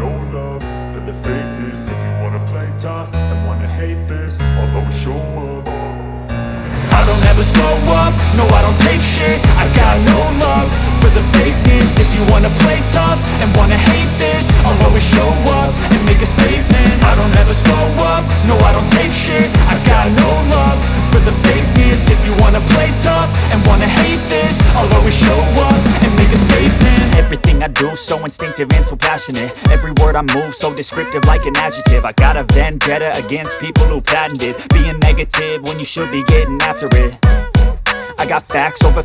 no love for the fakeness. If you wanna play tough and wanna hate this, I'll always show up. I don't ever slow up, no I don't take shit. I got no love for the fakeness. If you wanna play tough and wanna hate this, I'll always show up and make a statement. I don't ever slow up, no I don't take shit. I got no love for the fakeness. If you wanna play tough and wanna hate this, I'll always show up and make a statement. Everything I do so instinctive and so passionate. Every word I move so descriptive like an adjective. I got a vendetta against people who patented being negative when you should be getting after it. I got facts over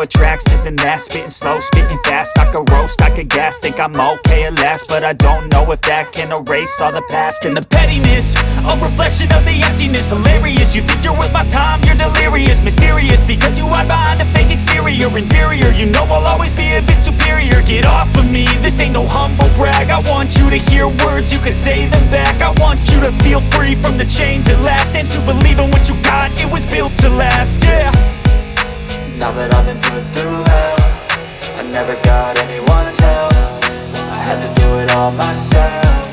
tracks, this and that. Spitting slow, spitting fast, I could roast, I could gas. Think I'm okay at last, but I don't know if that can erase all the past. And the pettiness, a reflection of the emptiness. Hilarious, you think you're worth my time, you're delirious. Mysterious, because you hide behind a fake exterior. Inferior, you know I'll always be a bit superior. Get off of me, this ain't no humble brag. I want you to hear words, you can say them back. I want you to feel free from the chains at last, and to believe in what you got, it was built to last, yeah. Now that I've been put through hell, I never got anyone's help. I had to do it all myself.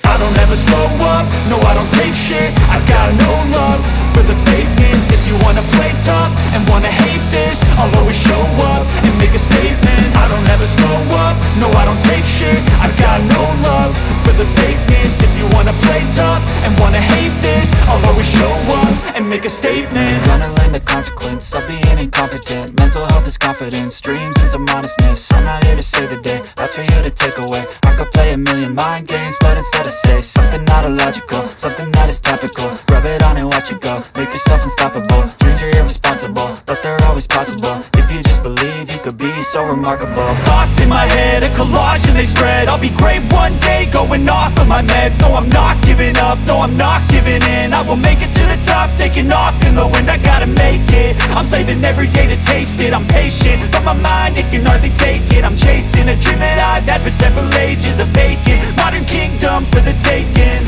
I don't ever slow up, no I don't take shit. I got no love for the fakeness. If you wanna play tough and wanna hate this, I'll always show up and make a statement. I don't ever slow up, no I don't take shit. I got no love for the fakeness. If you wanna play tough and wanna hate this, I'll always show up and make a statement. Gonna learn the consequence of being incompetent. Mental health is confidence, dreams and some honestness. I'm not here to save the day, that's for you to take away. I could play a million mind games, but instead I say something not illogical, something that is topical. Rub it on and watch it go, make yourself unstoppable. Dreams are irresponsible, but they're always possible. If you just believe, you could be so remarkable. Thoughts in my head, a collage and they spread. I'll be great one day, going off of my meds. No, I'm not giving up, no, I'm not giving in. I will make it to the top, taking off in the wind. I gotta make it, I'm saving every day to taste it. I'm patient, but my mind, it can hardly take it. I'm chasing a dream that I've had for several ages. A vacant, modern kingdom for the taking.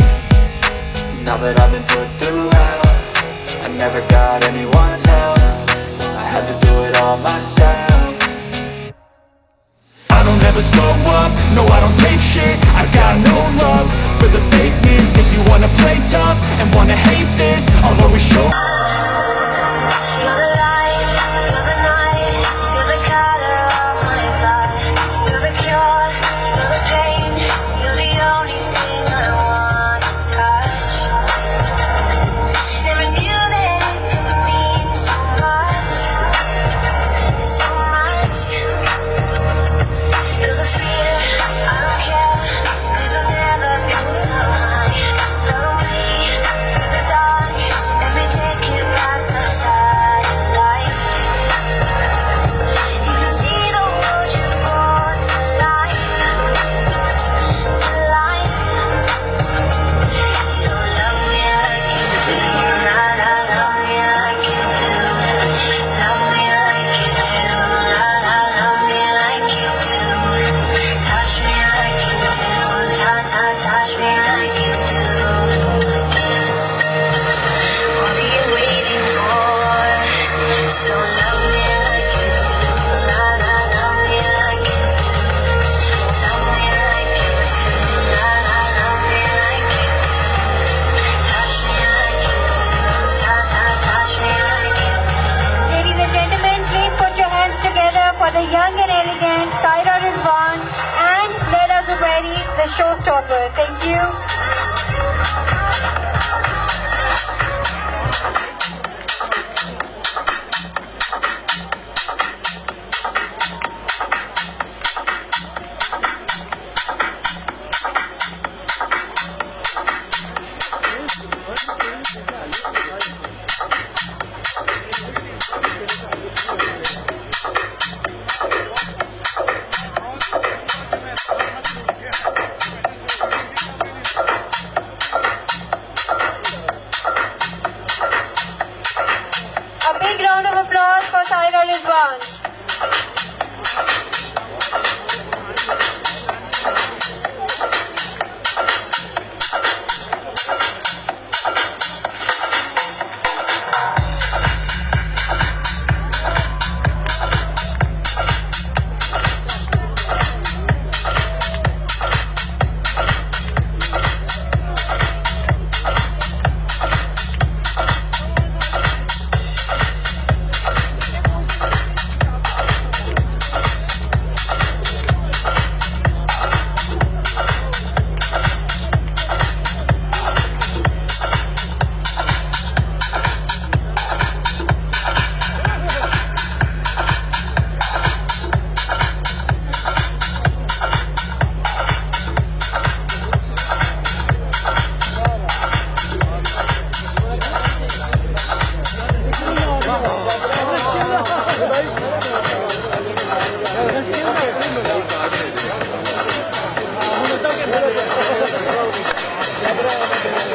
Now that I've been put through hell, I never got anyone's help. I had to do it all myself. I don't ever slow up, no I don't take shit. I got no love for the fakeness. If you wanna play tough and wanna hate this, I'll always show. You're the light, you're the night, you're the color of my blood. You're the cure, you're the pain, you're the only thing I wanna touch. Never knew that it could mean so much, so much. You're the fear, I don't care, 'cause I've never been so high. Follow me through the dark, let me take you past the satellites. You can see the world you brought to life, to life. So love me like you do, la la, love me like you do. Love me like you do, la la, love me like you do. Touch me like you do, touch me like you do. What are you waiting for? So love me like you do, la la, love me like you do. Love me like you do, la la, love me like you do. Touch me like you do, touch me like you do. Ladies and gentlemen, please put your hands together for the young and elegant Syra Rezvan and Laila Zubairi, the showstoppers. Thank you. A big round of applause for Syra Rezvan.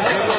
Thank you.